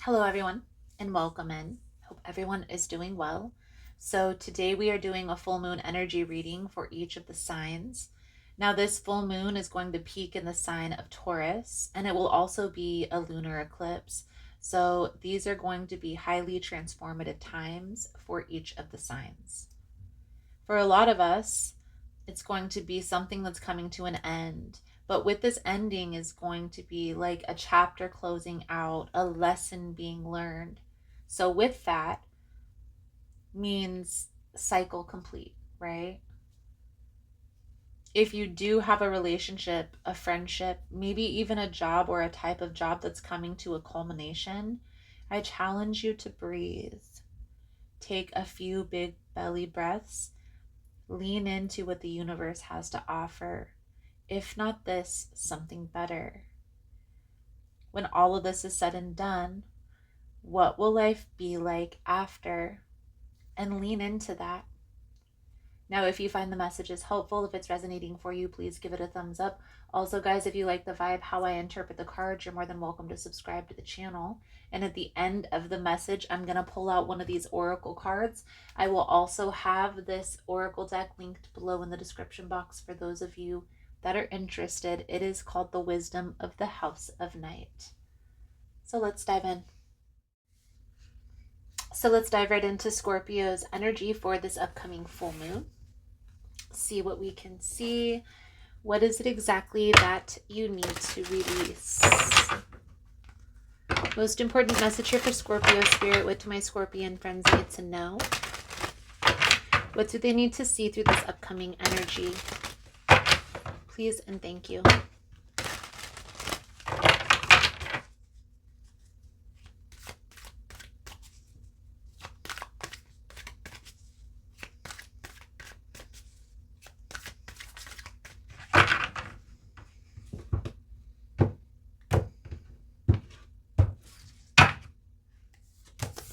Hello everyone and welcome in. Hope everyone is doing well. So today we are doing a full moon energy reading for each of the signs. Now this full moon is going to peak in the sign of Taurus, and it will also be a lunar eclipse. So these are going to be highly transformative times for each of the signs. For a lot of us, it's going to be something that's coming to an end. But with this ending is going to be like a chapter closing out, a lesson being learned. So with that means cycle complete, right? If you do have a relationship, a friendship, maybe even a job or a type of job that's coming to a culmination, I challenge you to breathe. Take a few big belly breaths. Lean into what the universe has to offer. If not this, something better. When all of this is said and done, what will life be like after? And lean into that. Now, if you find the messages helpful, if it's resonating for you, please give it a thumbs up. Also, guys, if you like the vibe, how I interpret the cards, you're more than welcome to subscribe to the channel. And at the end of the message, I'm going to pull out one of these oracle cards. I will also have this oracle deck linked below in the description box for those of you that are interested. It is called The Wisdom of the House of Night. So let's dive in. So let's dive right into Scorpio's energy for this upcoming full moon. See what we can see. What is it exactly that you need to release? Most important message here for Scorpio Spirit. What do my Scorpion friends need to know? What do they need to see through this upcoming energy? Please and thank you.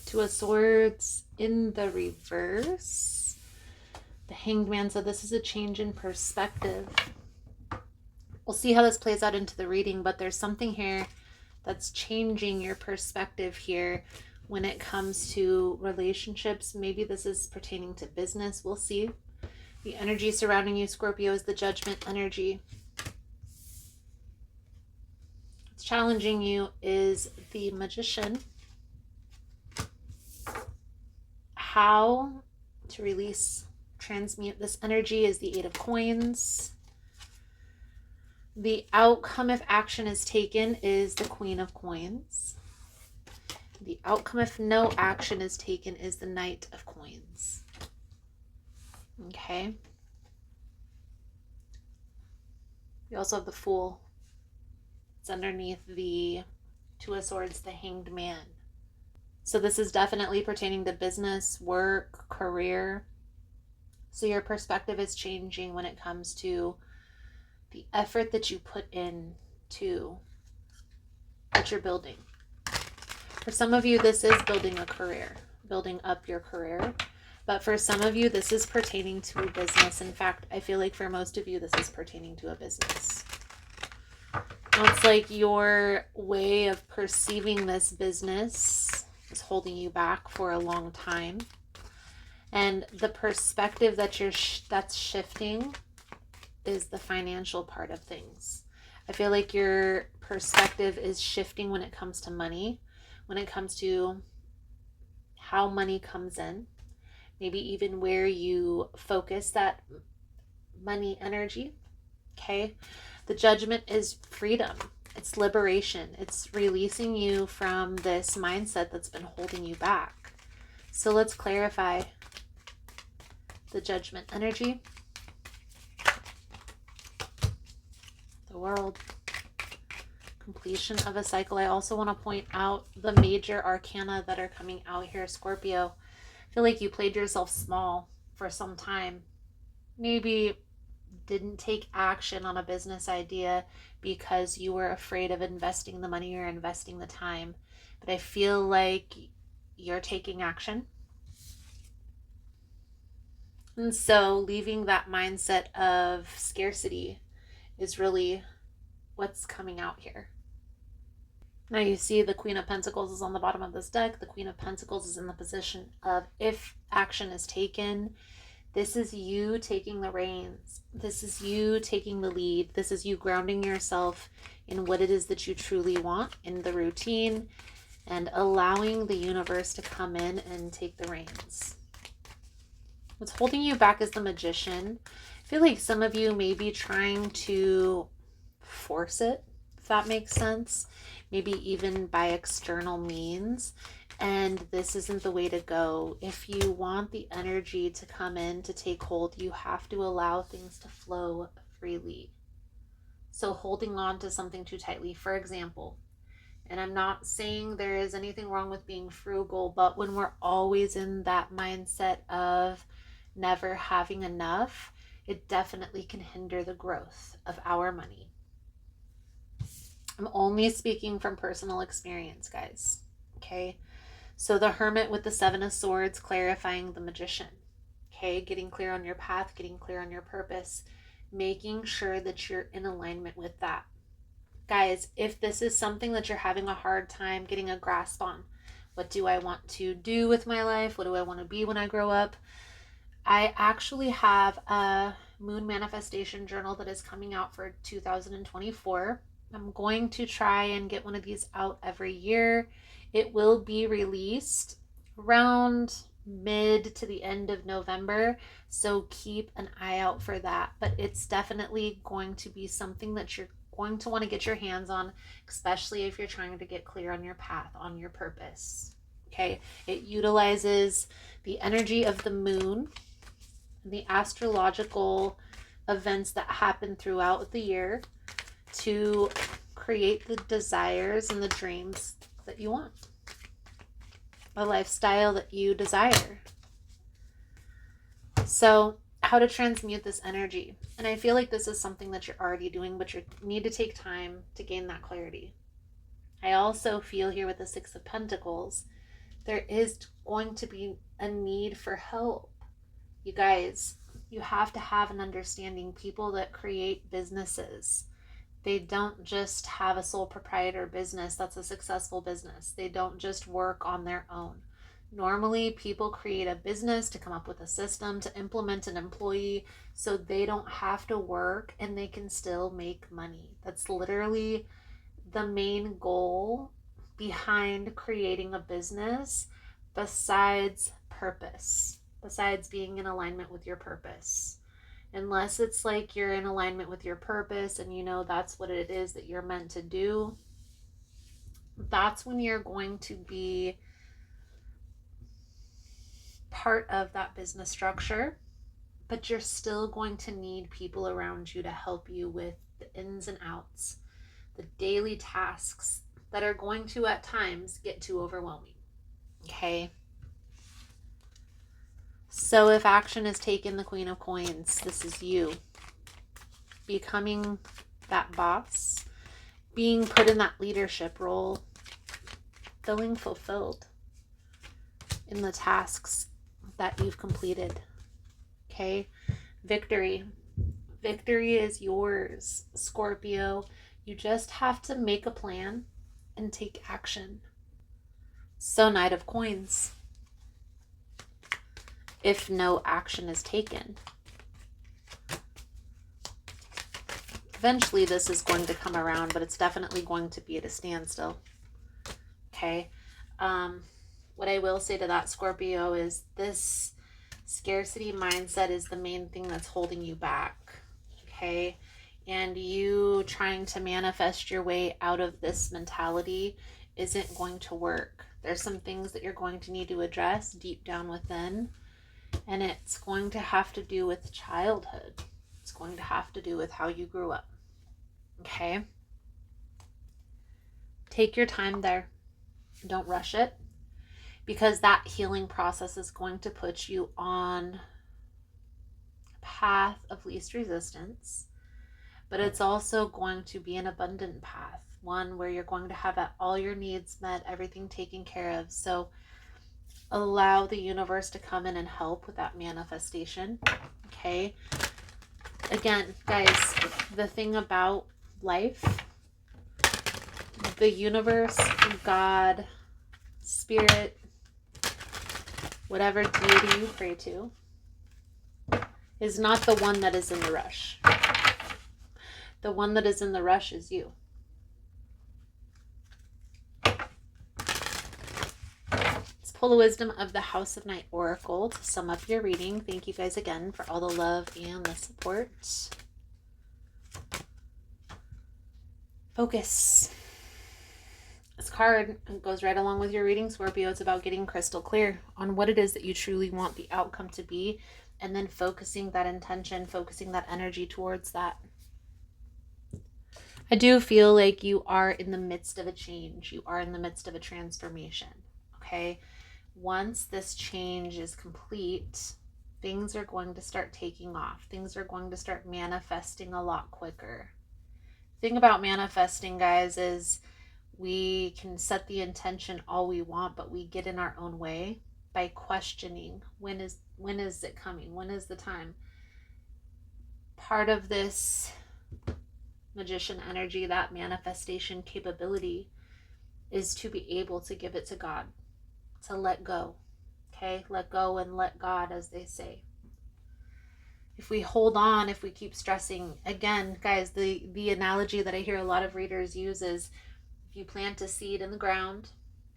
Two of Swords in the reverse. The Hanged Man. So this is a change in perspective. We'll see how this plays out into the reading, but there's something here that's changing your perspective here when it comes to relationships. Maybe this is pertaining to business. We'll see. The energy surrounding you, Scorpio, is the Judgment energy. What's challenging you is the Magician. How to release, transmute this energy is the Eight of Coins. The outcome if action is taken is the Queen of Coins. The outcome if no action is taken is the Knight of Coins. Okay. We also have the Fool. It's underneath the Two of Swords, the Hanged Man. So this is definitely pertaining to business, work, career. So your perspective is changing when it comes to the effort that you put in to what you're building. For some of you, this is building a career, building up your career. But for some of you, this is pertaining to a business. In fact, I feel like for most of you, this is pertaining to a business. Now, it's like your way of perceiving this business is holding you back for a long time. And the perspective that that's shifting is the financial part of things. I feel like your perspective is shifting when it comes to money, when it comes to how money comes in, maybe even where you focus that money energy. Okay. The Judgment is freedom. It's liberation. It's releasing you from this mindset that's been holding you back. So let's clarify the Judgment energy. The World. Completion of a cycle. I also want to point out the major arcana that are coming out here, Scorpio. I feel like you played yourself small for some time. Maybe didn't take action on a business idea because you were afraid of investing the money or investing the time. But I feel like you're taking action. And so leaving that mindset of scarcity is really what's coming out here. Now you see the Queen of Pentacles is on the bottom of this deck. The Queen of Pentacles is in the position of if action is taken. This is you taking the reins. This is you taking the lead. This is you grounding yourself in what it is that you truly want in the routine and allowing the universe to come in and take the reins. What's holding you back is the Magician. I feel like some of you may be trying to force it, if that makes sense. Maybe even by external means. And this isn't the way to go. If you want the energy to come in to take hold, you have to allow things to flow freely. So holding on to something too tightly, for example, and I'm not saying there is anything wrong with being frugal, but when we're always in that mindset of never having enough, it definitely can hinder the growth of our money. I'm only speaking from personal experience, guys. Okay. So the Hermit with the Seven of Swords, clarifying the Magician. Okay. Getting clear on your path, getting clear on your purpose, making sure that you're in alignment with that. Guys, if this is something that you're having a hard time getting a grasp on, what do I want to do with my life? What do I want to be when I grow up? I actually have a moon manifestation journal that is coming out for 2024. I'm going to try and get one of these out every year. It will be released around mid to the end of November, so keep an eye out for that. But it's definitely going to be something that you're going to want to get your hands on, especially if you're trying to get clear on your path, on your purpose. Okay, it utilizes the energy of the moon, the astrological events that happen throughout the year to create the desires and the dreams that you want, a lifestyle that you desire. So how to transmute this energy. And I feel like this is something that you're already doing, but you need to take time to gain that clarity. I also feel here with the Six of Pentacles, there is going to be a need for help. You guys, you have to have an understanding. People that create businesses, they don't just have a sole proprietor business that's a successful business. They don't just work on their own. Normally, people create a business to come up with a system to implement an employee so they don't have to work and they can still make money. That's literally the main goal behind creating a business, besides purpose, besides being in alignment with your purpose. Unless it's like you're in alignment with your purpose and you know that's what it is that you're meant to do, that's when you're going to be part of that business structure, but you're still going to need people around you to help you with the ins and outs, the daily tasks that are going to at times get too overwhelming. Okay. So if action is taken, the Queen of Coins, this is you becoming that boss, being put in that leadership role, feeling fulfilled in the tasks that you've completed. Okay. Victory. Victory is yours, Scorpio. You just have to make a plan and take action. So Knight of Coins. If no action is taken, eventually this is going to come around, but it's definitely going to be at a standstill. Okay. What I will say to that, Scorpio, is this scarcity mindset is the main thing that's holding you back. Okay. And you trying to manifest your way out of this mentality isn't going to work. There's some things that you're going to need to address deep down within. And it's going to have to do with childhood. It's going to have to do with how you grew up. Okay? Take your time there. Don't rush it. Because that healing process is going to put you on a path of least resistance. But it's also going to be an abundant path. One where you're going to have all your needs met, everything taken care of. So allow the universe to come in and help with that manifestation. Okay. Again, guys, the thing about life, the universe, God, spirit, whatever deity you pray to, is not the one that is in the rush. The one that is in the rush is you. Let's pull the wisdom of the House of Night Oracle to sum up your reading. Thank you guys again for all the love and the support. Focus. This card goes right along with your reading, Scorpio. It's about getting crystal clear on what it is that you truly want the outcome to be, and then focusing that intention, focusing that energy towards that. I do feel like you are in the midst of a change. You are in the midst of a transformation, okay? Once this change is complete, things are going to start taking off. Things are going to start manifesting a lot quicker. The thing about manifesting, guys, is we can set the intention all we want, but we get in our own way by questioning, when is it coming? When is the time? Part of this magician energy, that manifestation capability, is to be able to give it to God, to let go. Okay? Let go and let God, as they say. If we hold on, if we keep stressing, again, guys, the analogy that I hear a lot of readers use is, if you plant a seed in the ground,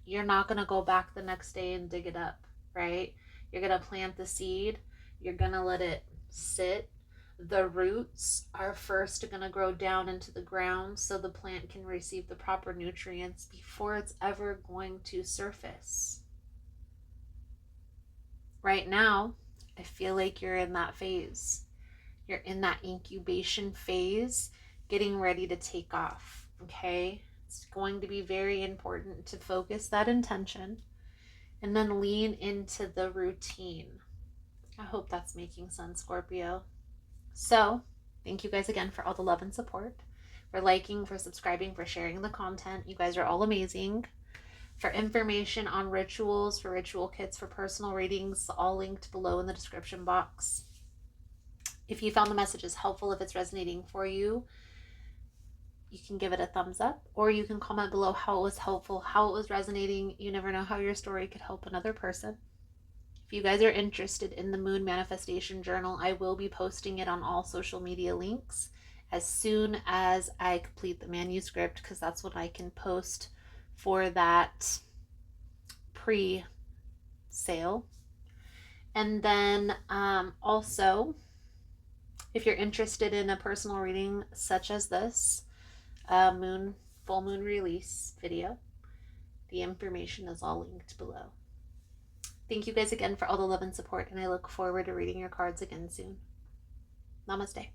you're not going to go back the next day and dig it up, right? You're going to plant the seed. You're going to let it sit. The roots are first going to grow down into the ground so the plant can receive the proper nutrients before it's ever going to surface. Right now, I feel like you're in that phase. You're in that incubation phase, getting ready to take off, okay? It's going to be very important to focus that intention and then lean into the routine. I hope that's making sense, Scorpio. So, thank you guys again for all the love and support, for liking, for subscribing, for sharing the content. You guys are all amazing. For information on rituals, for ritual kits, for personal readings, all linked below in the description box. If you found the messages helpful, if it's resonating for you, you can give it a thumbs up, or you can comment below how it was helpful, how it was resonating. You never know how your story could help another person. If you guys are interested in the Moon Manifestation Journal, I will be posting it on all social media links as soon as I complete the manuscript, because that's what I can post for that pre-sale. And then also, if you're interested in a personal reading such as this, full moon release video, the information is all linked below. Thank you guys again for all the love and support, and I look forward to reading your cards again soon. Namaste.